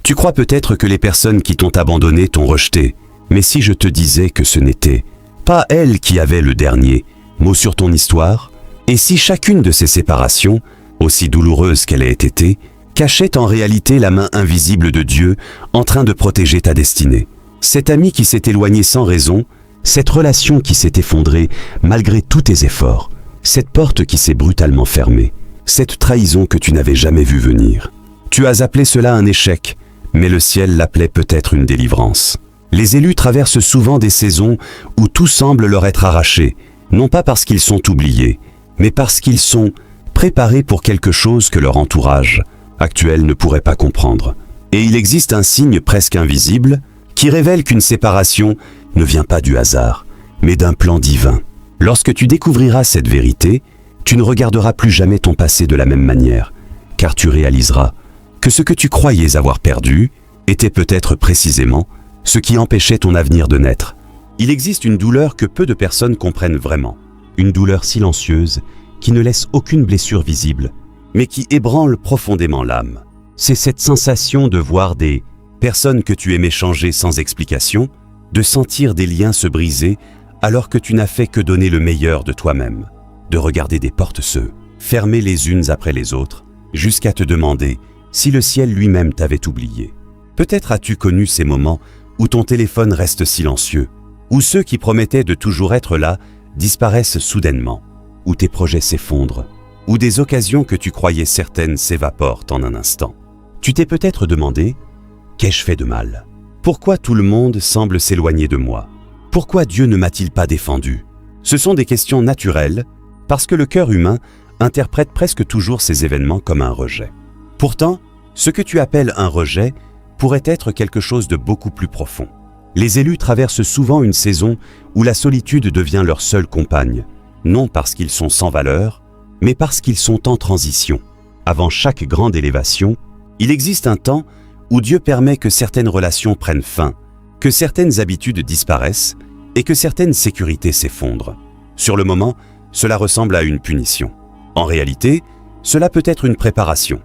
Tu crois peut-être que les personnes qui t'ont abandonné t'ont rejeté, mais si je te disais que ce n'était pas elles qui avaient le dernier mot sur ton histoire, et si chacune de ces séparations, aussi douloureuse qu'elle ait été, cachait en réalité la main invisible de Dieu en train de protéger ta destinée. Cet ami qui s'est éloigné sans raison, cette relation qui s'est effondrée malgré tous tes efforts, cette porte qui s'est brutalement fermée, cette trahison que tu n'avais jamais vue venir. Tu as appelé cela un échec, mais le ciel l'appelait peut-être une délivrance. Les élus traversent souvent des saisons où tout semble leur être arraché, non pas parce qu'ils sont oubliés, mais parce qu'ils sont préparés pour quelque chose que leur entourage actuel ne pourrait pas comprendre. Et il existe un signe presque invisible qui révèle qu'une séparation ne vient pas du hasard, mais d'un plan divin. Lorsque tu découvriras cette vérité, tu ne regarderas plus jamais ton passé de la même manière, car tu réaliseras que ce que tu croyais avoir perdu était peut-être précisément ce qui empêchait ton avenir de naître. Il existe une douleur que peu de personnes comprennent vraiment, une douleur silencieuse qui ne laisse aucune blessure visible, mais qui ébranle profondément l'âme. C'est cette sensation de voir des personnes que tu aimais changer sans explication, de sentir des liens se briser alors que tu n'as fait que donner le meilleur de toi-même, de regarder des portes se fermer les unes après les autres, jusqu'à te demander si le ciel lui-même t'avait oublié. Peut-être as-tu connu ces moments où ton téléphone reste silencieux, où ceux qui promettaient de toujours être là disparaissent soudainement, où tes projets s'effondrent, où des occasions que tu croyais certaines s'évaporent en un instant. Tu t'es peut-être demandé « Qu'ai-je fait de mal ? Pourquoi tout le monde semble s'éloigner de moi ? Pourquoi Dieu ne m'a-t-il pas défendu ?» Ce sont des questions naturelles, parce que le cœur humain interprète presque toujours ces événements comme un rejet. Pourtant, ce que tu appelles un rejet pourrait être quelque chose de beaucoup plus profond. Les élus traversent souvent une saison où la solitude devient leur seule compagne, non parce qu'ils sont sans valeur, mais parce qu'ils sont en transition. Avant chaque grande élévation, il existe un temps où Dieu permet que certaines relations prennent fin, que certaines habitudes disparaissent et que certaines sécurités s'effondrent. Sur le moment, cela ressemble à une punition. En réalité, cela peut être une préparation,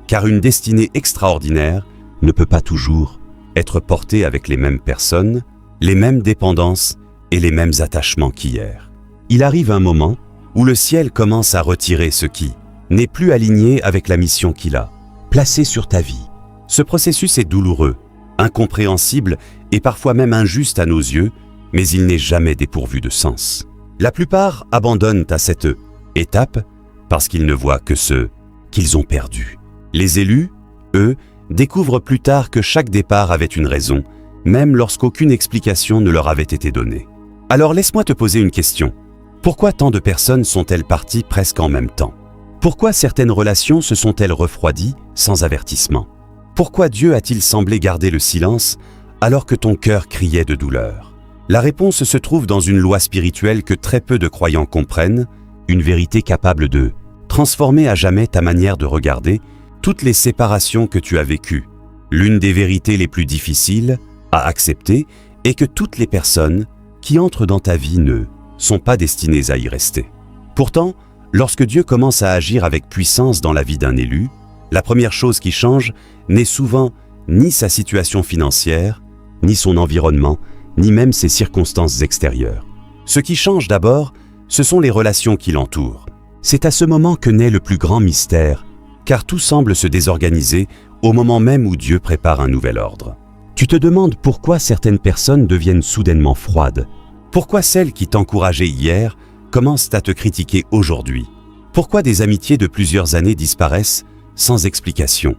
car une destinée extraordinaire ne peut pas toujours être portée avec les mêmes personnes, les mêmes dépendances et les mêmes attachements qu'hier. Il arrive un moment où le ciel commence à retirer ce qui n'est plus aligné avec la mission qu'il a placée sur ta vie. Ce processus est douloureux, incompréhensible et parfois même injuste à nos yeux, mais il n'est jamais dépourvu de sens. La plupart abandonnent à cette étape parce qu'ils ne voient que ce qu'ils ont perdu. Les élus, eux, découvrent plus tard que chaque départ avait une raison, même lorsqu'aucune explication ne leur avait été donnée. Alors laisse-moi te poser une question. Pourquoi tant de personnes sont-elles parties presque en même temps ? Pourquoi certaines relations se sont-elles refroidies sans avertissement ? Pourquoi Dieu a-t-il semblé garder le silence alors que ton cœur criait de douleur ? La réponse se trouve dans une loi spirituelle que très peu de croyants comprennent, une vérité capable de transformer à jamais ta manière de regarder toutes les séparations que tu as vécues. L'une des vérités les plus difficiles à accepter est que toutes les personnes qui entrent dans ta vie ne sont pas destinées à y rester. Pourtant, lorsque Dieu commence à agir avec puissance dans la vie d'un élu, la première chose qui change n'est souvent ni sa situation financière, ni son environnement, ni même ses circonstances extérieures. Ce qui change d'abord, ce sont les relations qui l'entourent. C'est à ce moment que naît le plus grand mystère, car tout semble se désorganiser au moment même où Dieu prépare un nouvel ordre. Tu te demandes pourquoi certaines personnes deviennent soudainement froides. Pourquoi celles qui t'encourageaient hier commencent à te critiquer aujourd'hui ? Pourquoi des amitiés de plusieurs années disparaissent sans explication ?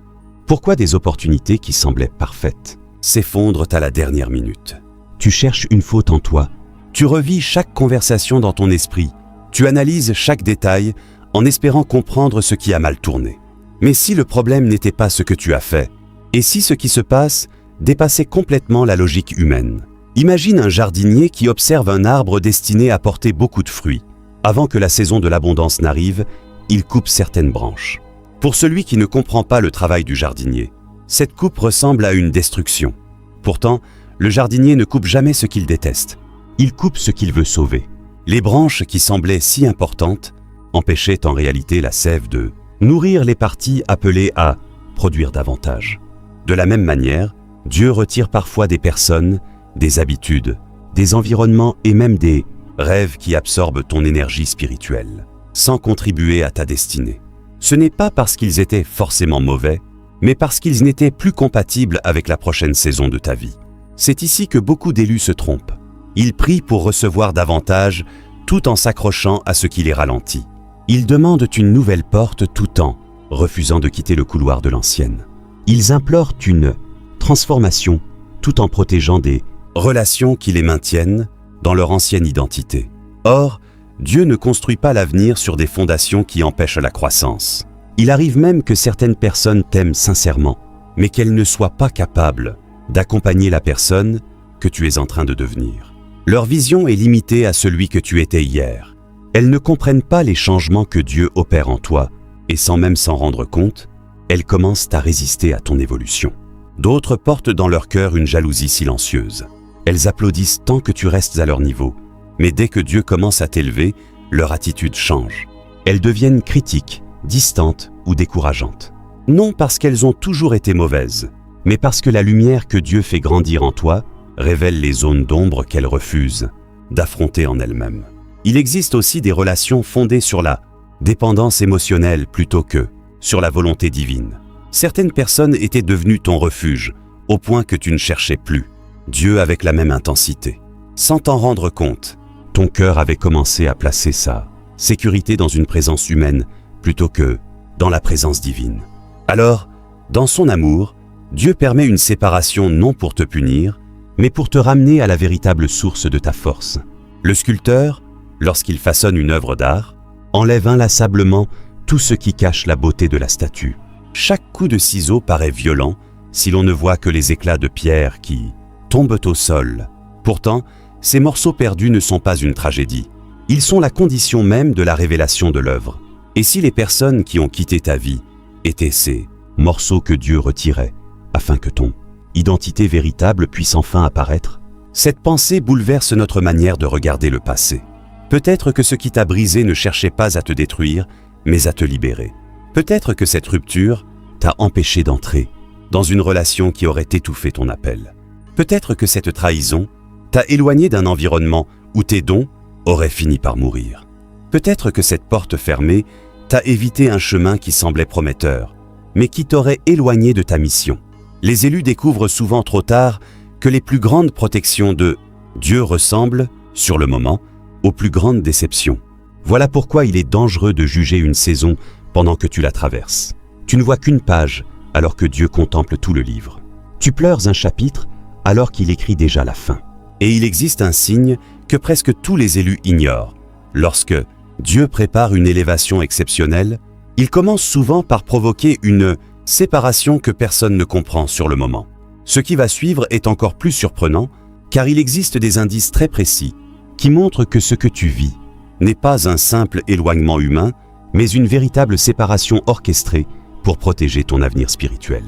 Pourquoi des opportunités qui semblaient parfaites s'effondrent à la dernière minute ? Tu cherches une faute en toi. Tu revis chaque conversation dans ton esprit. Tu analyses chaque détail en espérant comprendre ce qui a mal tourné. Mais si le problème n'était pas ce que tu as fait, et si ce qui se passe dépassait complètement la logique humaine ? Imagine un jardinier qui observe un arbre destiné à porter beaucoup de fruits. Avant que la saison de l'abondance n'arrive, il coupe certaines branches. Pour celui qui ne comprend pas le travail du jardinier, cette coupe ressemble à une destruction. Pourtant, le jardinier ne coupe jamais ce qu'il déteste. Il coupe ce qu'il veut sauver. Les branches qui semblaient si importantes empêchaient en réalité la sève de nourrir les parties appelées à produire davantage. De la même manière, Dieu retire parfois des personnes, des habitudes, des environnements et même des rêves qui absorbent ton énergie spirituelle, sans contribuer à ta destinée. Ce n'est pas parce qu'ils étaient forcément mauvais, mais parce qu'ils n'étaient plus compatibles avec la prochaine saison de ta vie. C'est ici que beaucoup d'élus se trompent. Ils prient pour recevoir davantage, tout en s'accrochant à ce qui les ralentit. Ils demandent une nouvelle porte tout en refusant de quitter le couloir de l'ancienne. Ils implorent une transformation, tout en protégeant des relations qui les maintiennent dans leur ancienne identité. Or, Dieu ne construit pas l'avenir sur des fondations qui empêchent la croissance. Il arrive même que certaines personnes t'aiment sincèrement, mais qu'elles ne soient pas capables d'accompagner la personne que tu es en train de devenir. Leur vision est limitée à celui que tu étais hier. Elles ne comprennent pas les changements que Dieu opère en toi, et sans même s'en rendre compte, elles commencent à résister à ton évolution. D'autres portent dans leur cœur une jalousie silencieuse. Elles applaudissent tant que tu restes à leur niveau, mais dès que Dieu commence à t'élever, leur attitude change. Elles deviennent critiques, distantes ou décourageantes. Non parce qu'elles ont toujours été mauvaises, mais parce que la lumière que Dieu fait grandir en toi révèle les zones d'ombre qu'elles refusent d'affronter en elles-mêmes. Il existe aussi des relations fondées sur la dépendance émotionnelle plutôt que sur la volonté divine. Certaines personnes étaient devenues ton refuge, au point que tu ne cherchais plus Dieu avec la même intensité. Sans t'en rendre compte, ton cœur avait commencé à placer sa sécurité dans une présence humaine plutôt que dans la présence divine. Alors, dans son amour, Dieu permet une séparation non pour te punir, mais pour te ramener à la véritable source de ta force. Le sculpteur, lorsqu'il façonne une œuvre d'art, enlève inlassablement tout ce qui cache la beauté de la statue. Chaque coup de ciseau paraît violent si l'on ne voit que les éclats de pierre qui tombent au sol. Pourtant, ces morceaux perdus ne sont pas une tragédie. Ils sont la condition même de la révélation de l'œuvre. Et si les personnes qui ont quitté ta vie étaient ces morceaux que Dieu retirait, afin que ton identité véritable puisse enfin apparaître? Cette pensée bouleverse notre manière de regarder le passé. Peut-être que ce qui t'a brisé ne cherchait pas à te détruire, mais à te libérer. Peut-être que cette rupture t'a empêché d'entrer dans une relation qui aurait étouffé ton appel. Peut-être que cette trahison t'a éloigné d'un environnement où tes dons auraient fini par mourir. Peut-être que cette porte fermée t'a évité un chemin qui semblait prometteur, mais qui t'aurait éloigné de ta mission. Les élus découvrent souvent trop tard que les plus grandes protections de Dieu ressemblent, sur le moment, aux plus grandes déceptions. Voilà pourquoi il est dangereux de juger une saison pendant que tu la traverses. Tu ne vois qu'une page alors que Dieu contemple tout le livre. Tu pleures un chapitre alors qu'il écrit déjà la fin. Et il existe un signe que presque tous les élus ignorent. Lorsque Dieu prépare une élévation exceptionnelle, il commence souvent par provoquer une séparation que personne ne comprend sur le moment. Ce qui va suivre est encore plus surprenant, car il existe des indices très précis qui montrent que ce que tu vis n'est pas un simple éloignement humain, mais une véritable séparation orchestrée pour protéger ton avenir spirituel.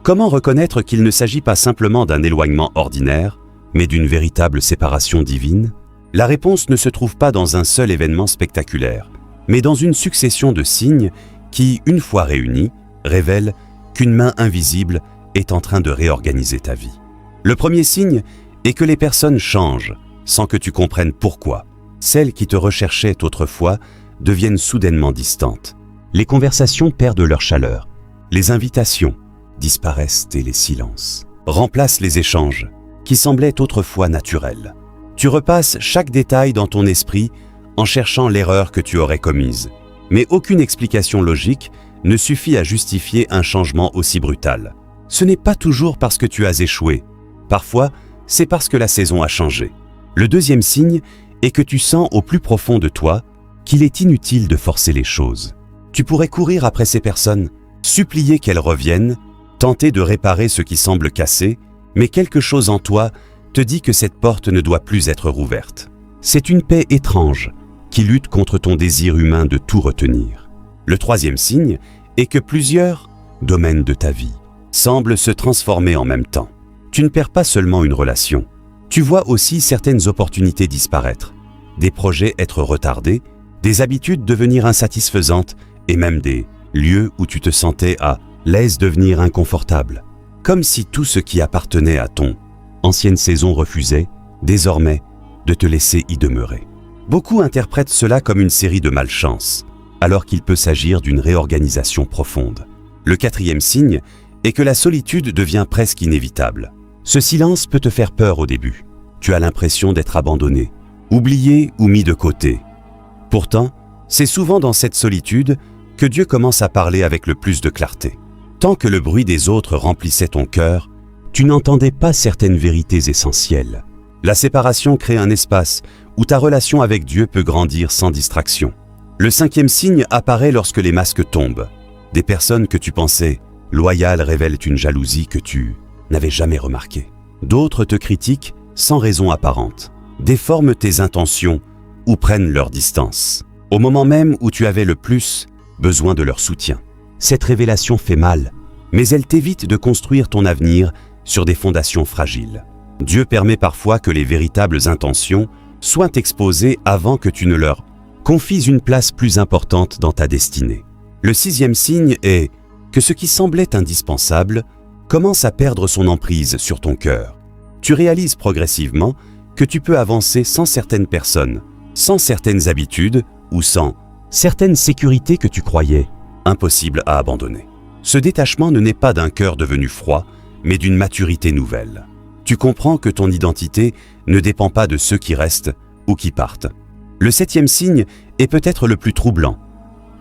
Comment reconnaître qu'il ne s'agit pas simplement d'un éloignement ordinaire, mais d'une véritable séparation divine? La réponse ne se trouve pas dans un seul événement spectaculaire, mais dans une succession de signes qui, une fois réunis, révèlent qu'une main invisible est en train de réorganiser ta vie. Le premier signe est que les personnes changent, sans que tu comprennes pourquoi. Celles qui te recherchaient autrefois deviennent soudainement distantes. Les conversations perdent leur chaleur. Les invitations disparaissent et les silences remplacent les échanges qui semblaient autrefois naturels. Tu repasses chaque détail dans ton esprit en cherchant l'erreur que tu aurais commise. Mais aucune explication logique ne suffit à justifier un changement aussi brutal. Ce n'est pas toujours parce que tu as échoué. Parfois, c'est parce que la saison a changé. Le deuxième signe est que tu sens au plus profond de toi qu'il est inutile de forcer les choses. Tu pourrais courir après ces personnes, supplier qu'elles reviennent, tenter de réparer ce qui semble cassé, mais quelque chose en toi te dit que cette porte ne doit plus être rouverte. C'est une paix étrange qui lutte contre ton désir humain de tout retenir. Le troisième signe est que plusieurs domaines de ta vie semblent se transformer en même temps. Tu ne perds pas seulement une relation, tu vois aussi certaines opportunités disparaître, des projets être retardés, des habitudes devenir insatisfaisantes et même des lieux où tu te sentais à l'aise devenir inconfortable. comme si tout ce qui appartenait à ton ancienne saison refusait, désormais, de te laisser y demeurer. Beaucoup interprètent cela comme une série de malchances, alors qu'il peut s'agir d'une réorganisation profonde. Le quatrième signe est que la solitude devient presque inévitable. Ce silence peut te faire peur au début. Tu as l'impression d'être abandonné, oublié ou mis de côté. Pourtant, c'est souvent dans cette solitude que Dieu commence à parler avec le plus de clarté. Tant que le bruit des autres remplissait ton cœur, tu n'entendais pas certaines vérités essentielles. La séparation crée un espace où ta relation avec Dieu peut grandir sans distraction. Le cinquième signe apparaît lorsque les masques tombent. Des personnes que tu pensais loyales révèlent une jalousie que tu n'avais jamais remarquée. D'autres te critiquent sans raison apparente, déforment tes intentions ou prennent leur distance, au moment même où tu avais le plus besoin de leur soutien. Cette révélation fait mal, mais elle t'évite de construire ton avenir sur des fondations fragiles. Dieu permet parfois que les véritables intentions soient exposées avant que tu ne leur confies une place plus importante dans ta destinée. Le sixième signe est que ce qui semblait indispensable commence à perdre son emprise sur ton cœur. Tu réalises progressivement que tu peux avancer sans certaines personnes, sans certaines habitudes ou sans certaines sécurités que tu croyais impossibles à abandonner. Ce détachement ne naît pas d'un cœur devenu froid, mais d'une maturité nouvelle. Tu comprends que ton identité ne dépend pas de ceux qui restent ou qui partent. Le septième signe est peut-être le plus troublant.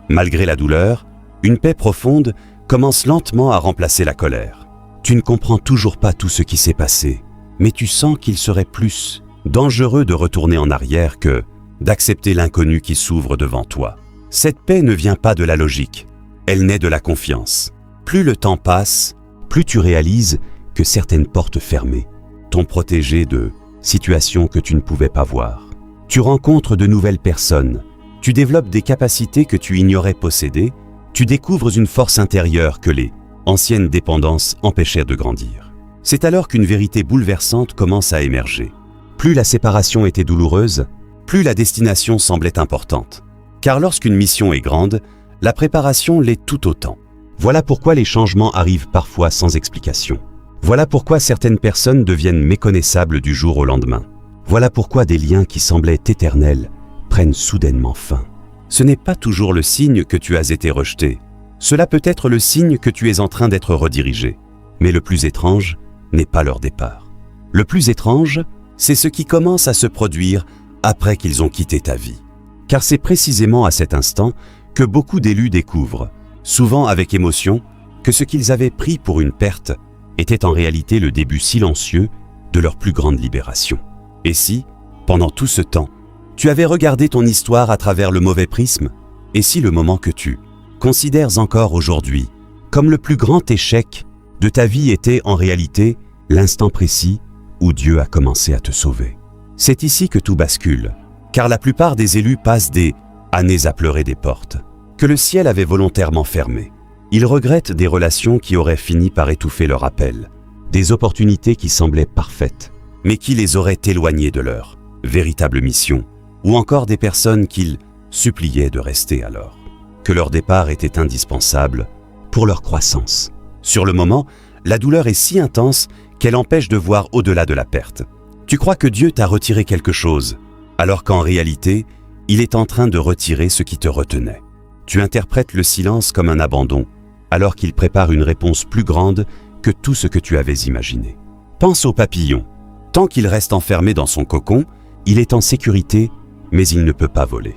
Malgré la douleur, une paix profonde commence lentement à remplacer la colère. Tu ne comprends toujours pas tout ce qui s'est passé, mais tu sens qu'il serait plus dangereux de retourner en arrière que d'accepter l'inconnu qui s'ouvre devant toi. Cette paix ne vient pas de la logique, elle naît de la confiance. Plus le temps passe, plus tu réalises que certaines portes fermées t'ont protégé de situations que tu ne pouvais pas voir. Tu rencontres de nouvelles personnes, tu développes des capacités que tu ignorais posséder, tu découvres une force intérieure que les anciennes dépendances empêchaient de grandir. C'est alors qu'une vérité bouleversante commence à émerger. Plus la séparation était douloureuse, plus la destination semblait importante. Car lorsqu'une mission est grande, la préparation l'est tout autant. Voilà pourquoi les changements arrivent parfois sans explication. Voilà pourquoi certaines personnes deviennent méconnaissables du jour au lendemain. Voilà pourquoi des liens qui semblaient éternels prennent soudainement fin. Ce n'est pas toujours le signe que tu as été rejeté. Cela peut être le signe que tu es en train d'être redirigé. Mais le plus étrange n'est pas leur départ. Le plus étrange, c'est ce qui commence à se produire après qu'ils ont quitté ta vie. Car c'est précisément à cet instant que beaucoup d'élus découvrent, souvent avec émotion, que ce qu'ils avaient pris pour une perte était en réalité le début silencieux de leur plus grande libération. Et si, pendant tout ce temps, tu avais regardé ton histoire à travers le mauvais prisme, et si le moment que tu considères encore aujourd'hui comme le plus grand échec de ta vie était en réalité l'instant précis où Dieu a commencé à te sauver. C'est ici que tout bascule, car la plupart des élus passent des années à pleurer des portes que le ciel avait volontairement fermées. Ils regrettent des relations qui auraient fini par étouffer leur appel, des opportunités qui semblaient parfaites, mais qui les auraient éloignés de leur véritable mission, ou encore des personnes qu'ils suppliaient de rester alors, que leur départ était indispensable pour leur croissance. Sur le moment, la douleur est si intense qu'elle empêche de voir au-delà de la perte. Tu crois que Dieu t'a retiré quelque chose, alors qu'en réalité, il est en train de retirer ce qui te retenait. Tu interprètes le silence comme un abandon, alors qu'il prépare une réponse plus grande que tout ce que tu avais imaginé. Pense au papillon. Tant qu'il reste enfermé dans son cocon, il est en sécurité, mais il ne peut pas voler.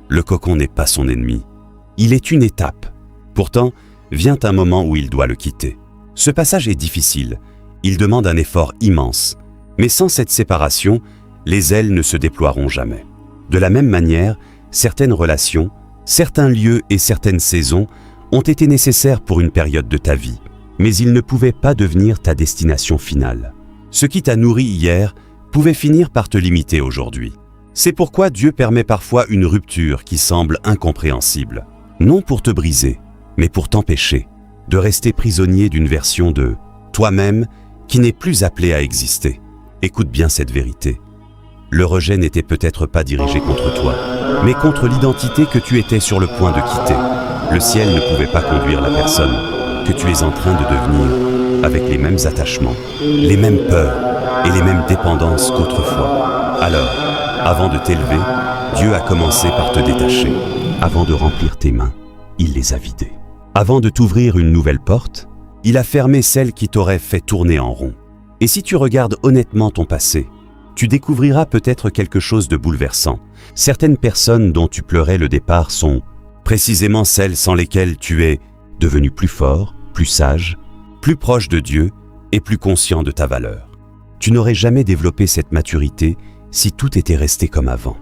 Le cocon n'est pas son ennemi. Il est une étape. Pourtant, vient un moment où il doit le quitter. Ce passage est difficile. Il demande un effort immense. Mais sans cette séparation, les ailes ne se déploieront jamais. De la même manière, certaines relations, certains lieux et certaines saisons ont été nécessaires pour une période de ta vie, mais ils ne pouvaient pas devenir ta destination finale. Ce qui t'a nourri hier pouvait finir par te limiter aujourd'hui. C'est pourquoi Dieu permet parfois une rupture qui semble incompréhensible, non pour te briser, mais pour t'empêcher de rester prisonnier d'une version de toi-même qui n'est plus appelée à exister. Écoute bien cette vérité. Le rejet n'était peut-être pas dirigé contre toi, mais contre l'identité que tu étais sur le point de quitter. Le ciel ne pouvait pas conduire la personne que tu es en train de devenir avec les mêmes attachements, les mêmes peurs et les mêmes dépendances qu'autrefois. Alors, avant de t'élever, Dieu a commencé par te détacher. Avant de remplir tes mains, il les a vidées. Avant de t'ouvrir une nouvelle porte, il a fermé celle qui t'aurait fait tourner en rond. Et si tu regardes honnêtement ton passé, tu découvriras peut-être quelque chose de bouleversant. Certaines personnes dont tu pleurais le départ sont précisément celles sans lesquelles tu es devenu plus fort, plus sage, plus proche de Dieu et plus conscient de ta valeur. Tu n'aurais jamais développé cette maturité si tout était resté comme avant.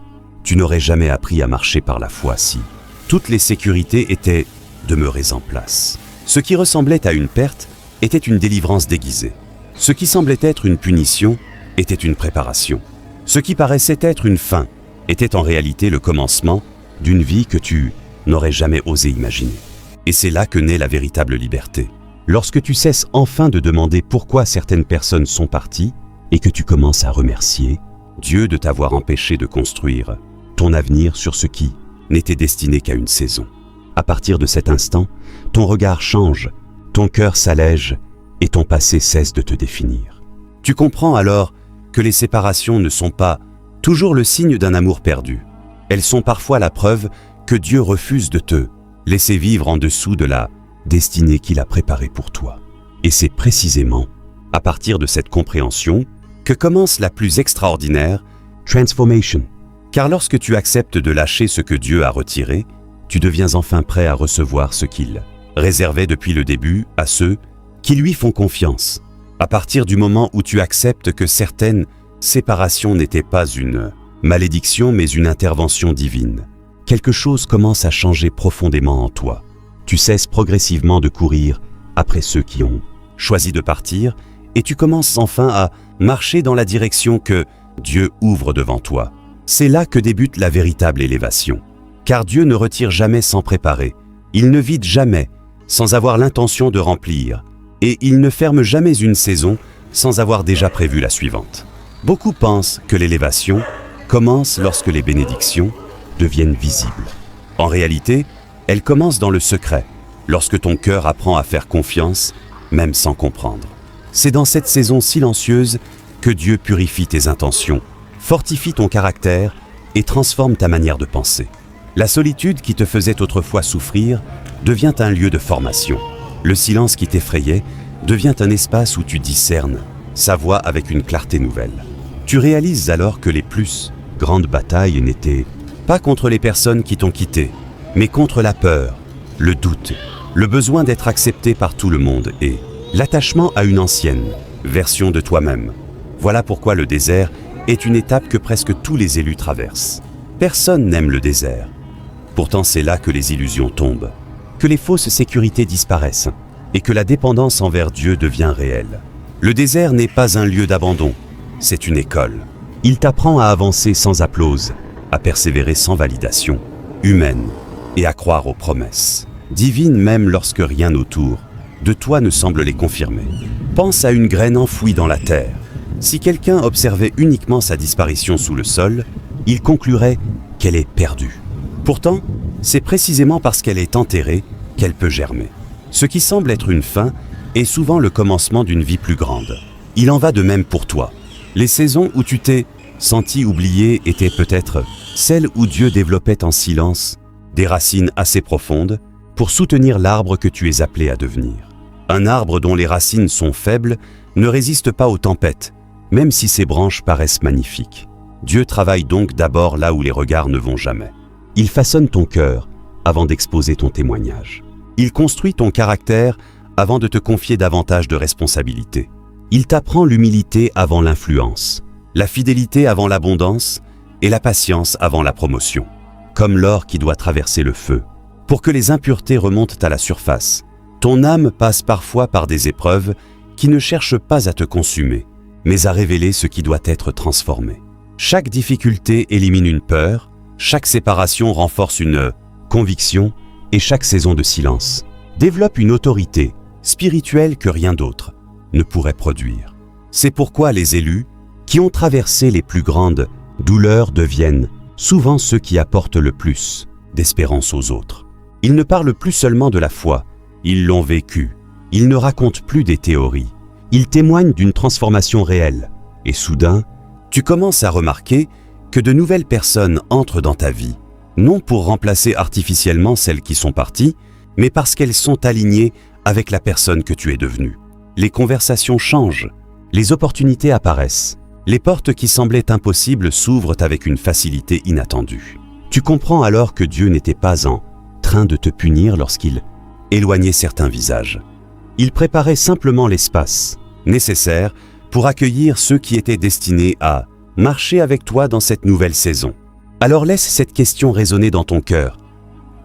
Tu n'aurais jamais appris à marcher par la foi si toutes les sécurités étaient demeurées en place. Ce qui ressemblait à une perte était une délivrance déguisée. Ce qui semblait être une punition était une préparation. Ce qui paraissait être une fin était en réalité le commencement d'une vie que tu n'aurais jamais osé imaginer. Et c'est là que naît la véritable liberté. Lorsque tu cesses enfin de demander pourquoi certaines personnes sont parties et que tu commences à remercier Dieu de t'avoir empêché de construire ton avenir sur ce qui n'était destiné qu'à une saison. À partir de cet instant, ton regard change, ton cœur s'allège et ton passé cesse de te définir. Tu comprends alors que les séparations ne sont pas toujours le signe d'un amour perdu. Elles sont parfois la preuve que Dieu refuse de te laisser vivre en dessous de la destinée qu'il a préparée pour toi. Et c'est précisément à partir de cette compréhension que commence la plus extraordinaire transformation. Car lorsque tu acceptes de lâcher ce que Dieu a retiré, tu deviens enfin prêt à recevoir ce qu'il réservait depuis le début à ceux qui lui font confiance. À partir du moment où tu acceptes que certaines séparations n'étaient pas une malédiction mais une intervention divine, quelque chose commence à changer profondément en toi. Tu cesses progressivement de courir après ceux qui ont choisi de partir et tu commences enfin à marcher dans la direction que Dieu ouvre devant toi. C'est là que débute la véritable élévation. Car Dieu ne retire jamais sans préparer, il ne vide jamais sans avoir l'intention de remplir, et il ne ferme jamais une saison sans avoir déjà prévu la suivante. Beaucoup pensent que l'élévation commence lorsque les bénédictions deviennent visibles. En réalité, elle commence dans le secret, lorsque ton cœur apprend à faire confiance, même sans comprendre. C'est dans cette saison silencieuse que Dieu purifie tes intentions, fortifie ton caractère et transforme ta manière de penser. La solitude qui te faisait autrefois souffrir devient un lieu de formation. Le silence qui t'effrayait devient un espace où tu discernes sa voix avec une clarté nouvelle. Tu réalises alors que les plus grandes batailles n'étaient pas contre les personnes qui t'ont quitté, mais contre la peur, le doute, le besoin d'être accepté par tout le monde et l'attachement à une ancienne version de toi-même. Voilà pourquoi le désert est une étape que presque tous les élus traversent. Personne n'aime le désert. Pourtant, c'est là que les illusions tombent, que les fausses sécurités disparaissent et que la dépendance envers Dieu devient réelle. Le désert n'est pas un lieu d'abandon, c'est une école. Il t'apprend à avancer sans applause, à persévérer sans validation humaine et à croire aux promesses divines même lorsque rien autour de toi ne semble les confirmer. Pense à une graine enfouie dans la terre. Si quelqu'un observait uniquement sa disparition sous le sol, il conclurait qu'elle est perdue. Pourtant, c'est précisément parce qu'elle est enterrée qu'elle peut germer. Ce qui semble être une fin est souvent le commencement d'une vie plus grande. Il en va de même pour toi. Les saisons où tu t'es senti oublié étaient peut-être celles où Dieu développait en silence des racines assez profondes pour soutenir l'arbre que tu es appelé à devenir. Un arbre dont les racines sont faibles ne résiste pas aux tempêtes, même si ses branches paraissent magnifiques. Dieu travaille donc d'abord là où les regards ne vont jamais. Il façonne ton cœur avant d'exposer ton témoignage. Il construit ton caractère avant de te confier davantage de responsabilités. Il t'apprend l'humilité avant l'influence, la fidélité avant l'abondance et la patience avant la promotion. Comme l'or qui doit traverser le feu, pour que les impuretés remontent à la surface. Ton âme passe parfois par des épreuves qui ne cherchent pas à te consumer, mais à révéler ce qui doit être transformé. Chaque difficulté élimine une peur, chaque séparation renforce une conviction et chaque saison de silence développe une autorité spirituelle que rien d'autre ne pourrait produire. C'est pourquoi les élus, qui ont traversé les plus grandes douleurs, deviennent souvent ceux qui apportent le plus d'espérance aux autres. Ils ne parlent plus seulement de la foi, ils l'ont vécue. Ils ne racontent plus des théories. Ils témoignent d'une transformation réelle. Et soudain, tu commences à remarquer que de nouvelles personnes entrent dans ta vie, non pour remplacer artificiellement celles qui sont parties, mais parce qu'elles sont alignées avec la personne que tu es devenue. Les conversations changent, les opportunités apparaissent, les portes qui semblaient impossibles s'ouvrent avec une facilité inattendue. Tu comprends alors que Dieu n'était pas en train de te punir lorsqu'il éloignait certains visages. Il préparait simplement l'espace nécessaire pour accueillir ceux qui étaient destinés à marcher avec toi dans cette nouvelle saison. Alors laisse cette question résonner dans ton cœur.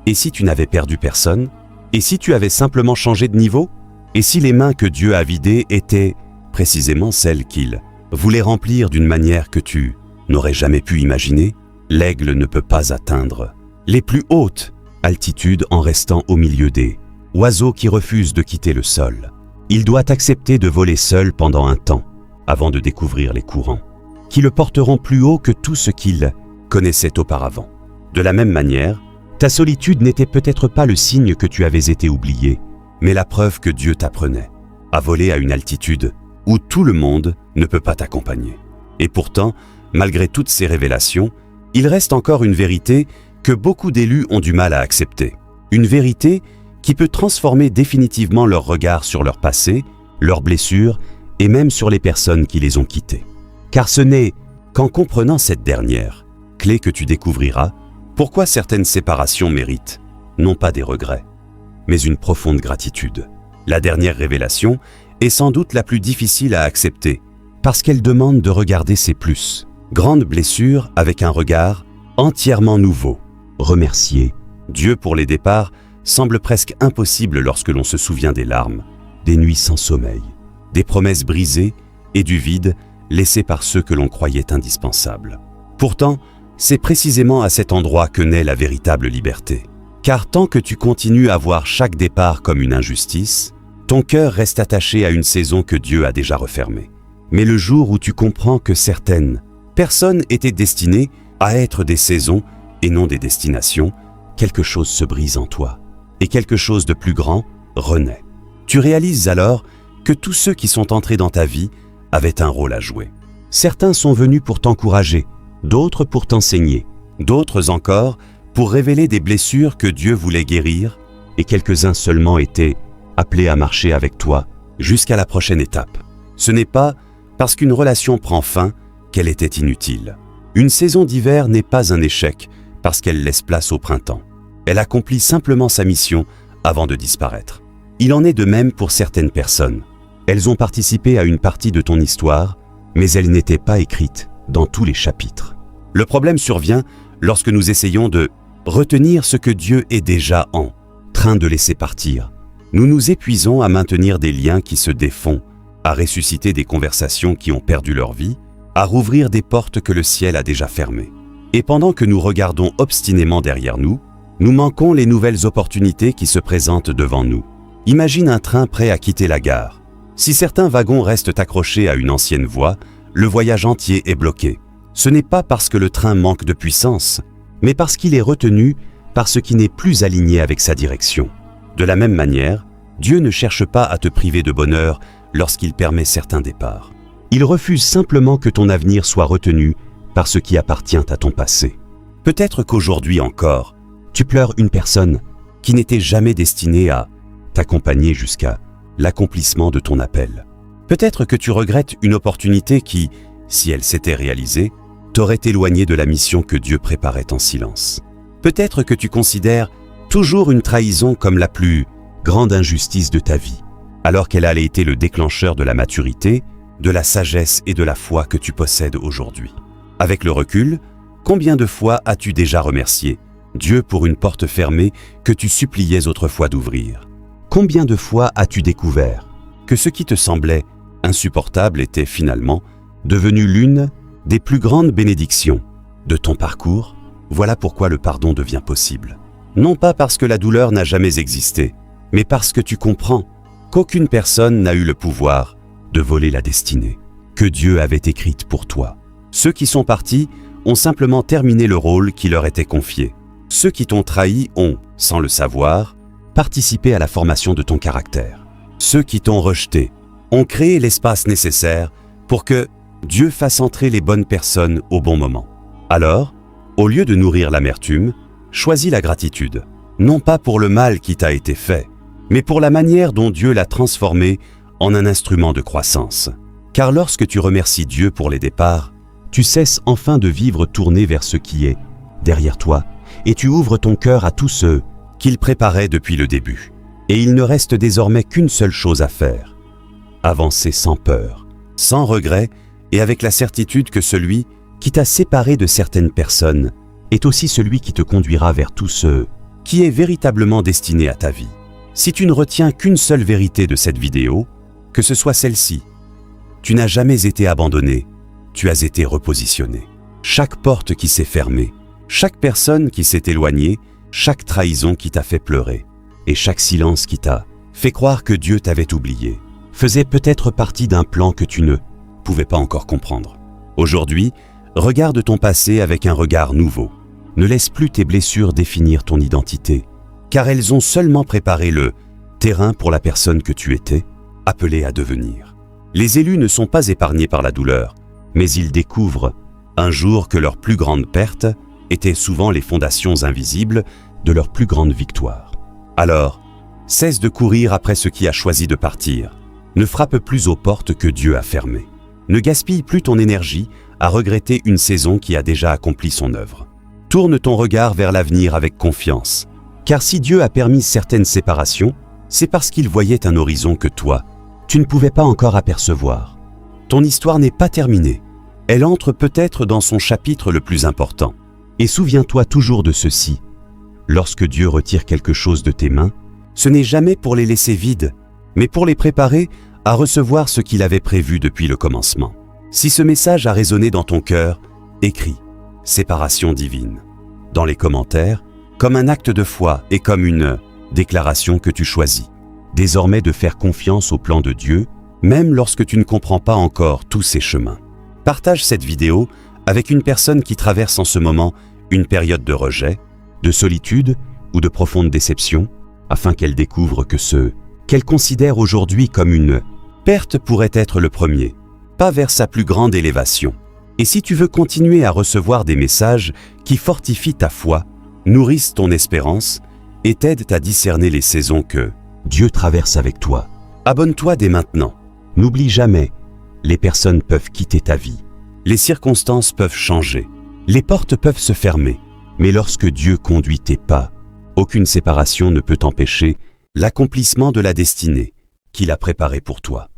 Et si tu n'avais perdu personne? Et si tu avais simplement changé de niveau? Et si les mains que Dieu a vidées étaient précisément celles qu'il voulait remplir d'une manière que tu n'aurais jamais pu imaginer? L'aigle ne peut pas atteindre les plus hautes altitudes en restant au milieu des oiseaux qui refusent de quitter le sol. Il doit accepter de voler seul pendant un temps avant de découvrir les courants qui le porteront plus haut que tout ce qu'il connaissait auparavant. De la même manière, ta solitude n'était peut-être pas le signe que tu avais été oublié, mais la preuve que Dieu t'apprenait à voler à une altitude où tout le monde ne peut pas t'accompagner. Et pourtant, malgré toutes ces révélations, il reste encore une vérité que beaucoup d'élus ont du mal à accepter. Une vérité qui peut transformer définitivement leur regard sur leur passé, leurs blessures et même sur les personnes qui les ont quittés. Car ce n'est qu'en comprenant cette dernière clé que tu découvriras pourquoi certaines séparations méritent, non pas des regrets, mais une profonde gratitude. La dernière révélation est sans doute la plus difficile à accepter, parce qu'elle demande de regarder ses plus grandes blessures avec un regard entièrement nouveau. Remercier Dieu pour les départs semble presque impossible lorsque l'on se souvient des larmes, des nuits sans sommeil, des promesses brisées et du vide laissé par ceux que l'on croyait indispensables. Pourtant, c'est précisément à cet endroit que naît la véritable liberté. Car tant que tu continues à voir chaque départ comme une injustice, ton cœur reste attaché à une saison que Dieu a déjà refermée. Mais le jour où tu comprends que certaines personnes étaient destinées à être des saisons et non des destinations, quelque chose se brise en toi et quelque chose de plus grand renaît. Tu réalises alors que tous ceux qui sont entrés dans ta vie avaient un rôle à jouer. Certains sont venus pour t'encourager, d'autres pour t'enseigner, d'autres encore pour révéler des blessures que Dieu voulait guérir, et quelques-uns seulement étaient appelés à marcher avec toi jusqu'à la prochaine étape. Ce n'est pas parce qu'une relation prend fin qu'elle était inutile. Une saison d'hiver n'est pas un échec parce qu'elle laisse place au printemps. Elle accomplit simplement sa mission avant de disparaître. Il en est de même pour certaines personnes. Elles ont participé à une partie de ton histoire, mais elles n'étaient pas écrites dans tous les chapitres. Le problème survient lorsque nous essayons de retenir ce que Dieu est déjà en train de laisser partir. Nous nous épuisons à maintenir des liens qui se défont, à ressusciter des conversations qui ont perdu leur vie, à rouvrir des portes que le ciel a déjà fermées. Et pendant que nous regardons obstinément derrière nous, nous manquons les nouvelles opportunités qui se présentent devant nous. Imagine un train prêt à quitter la gare. Si certains wagons restent accrochés à une ancienne voie, le voyage entier est bloqué. Ce n'est pas parce que le train manque de puissance, mais parce qu'il est retenu par ce qui n'est plus aligné avec sa direction. De la même manière, Dieu ne cherche pas à te priver de bonheur lorsqu'il permet certains départs. Il refuse simplement que ton avenir soit retenu par ce qui appartient à ton passé. Peut-être qu'aujourd'hui encore, tu pleures une personne qui n'était jamais destinée à t'accompagner jusqu'à l'accomplissement de ton appel. Peut-être que tu regrettes une opportunité qui, si elle s'était réalisée, t'aurait éloigné de la mission que Dieu préparait en silence. Peut-être que tu considères toujours une trahison comme la plus grande injustice de ta vie, alors qu'elle a été le déclencheur de la maturité, de la sagesse et de la foi que tu possèdes aujourd'hui. Avec le recul, combien de fois as-tu déjà remercié Dieu pour une porte fermée que tu suppliais autrefois d'ouvrir? Combien de fois as-tu découvert que ce qui te semblait insupportable était finalement devenu l'une des plus grandes bénédictions de ton parcours? Voilà pourquoi le pardon devient possible. Non pas parce que la douleur n'a jamais existé, mais parce que tu comprends qu'aucune personne n'a eu le pouvoir de voler la destinée que Dieu avait écrite pour toi. Ceux qui sont partis ont simplement terminé le rôle qui leur était confié. Ceux qui t'ont trahi ont, sans le savoir, participé à la formation de ton caractère. Ceux qui t'ont rejeté ont créé l'espace nécessaire pour que Dieu fasse entrer les bonnes personnes au bon moment. Alors, au lieu de nourrir l'amertume, choisis la gratitude, non pas pour le mal qui t'a été fait, mais pour la manière dont Dieu l'a transformé en un instrument de croissance. Car lorsque tu remercies Dieu pour les départs, tu cesses enfin de vivre tourné vers ce qui est derrière toi, et tu ouvres ton cœur à tous ceux qu'il préparait depuis le début. Et il ne reste désormais qu'une seule chose à faire: avancer sans peur, sans regret, et avec la certitude que celui qui t'a séparé de certaines personnes est aussi celui qui te conduira vers tout ce qui est véritablement destiné à ta vie. Si tu ne retiens qu'une seule vérité de cette vidéo, que ce soit celle-ci: tu n'as jamais été abandonné, tu as été repositionné. Chaque porte qui s'est fermée, chaque personne qui s'est éloignée, chaque trahison qui t'a fait pleurer, et chaque silence qui t'a fait croire que Dieu t'avait oublié, faisait peut-être partie d'un plan que tu ne pouvais pas encore comprendre. Aujourd'hui, regarde ton passé avec un regard nouveau. Ne laisse plus tes blessures définir ton identité, car elles ont seulement préparé le terrain pour la personne que tu étais, appelée à devenir. Les élus ne sont pas épargnés par la douleur, mais ils découvrent un jour que leur plus grande perte était souvent les fondations invisibles de leur plus grande victoire. Alors, cesse de courir après ce qui a choisi de partir. Ne frappe plus aux portes que Dieu a fermées. Ne gaspille plus ton énergie à regretter une saison qui a déjà accompli son œuvre. Tourne ton regard vers l'avenir avec confiance, car si Dieu a permis certaines séparations, c'est parce qu'il voyait un horizon que toi, tu ne pouvais pas encore apercevoir. Ton histoire n'est pas terminée. Elle entre peut-être dans son chapitre le plus important. Et souviens-toi toujours de ceci: lorsque Dieu retire quelque chose de tes mains, ce n'est jamais pour les laisser vides, mais pour les préparer à recevoir ce qu'il avait prévu depuis le commencement. Si ce message a résonné dans ton cœur, écris « Séparation divine » dans les commentaires, comme un acte de foi et comme une déclaration que tu choisis désormais de faire confiance au plan de Dieu, même lorsque tu ne comprends pas encore tous ses chemins. Partage cette vidéo avec une personne qui traverse en ce moment une période de rejet, de solitude ou de profonde déception, afin qu'elle découvre que ce qu'elle considère aujourd'hui comme une perte pourrait être le premier pas vers sa plus grande élévation. Et si tu veux continuer à recevoir des messages qui fortifient ta foi, nourrissent ton espérance et t'aident à discerner les saisons que Dieu traverse avec toi, abonne-toi dès maintenant. N'oublie jamais, les personnes peuvent quitter ta vie, les circonstances peuvent changer, les portes peuvent se fermer, mais lorsque Dieu conduit tes pas, aucune séparation ne peut empêcher l'accomplissement de la destinée qu'il a préparée pour toi.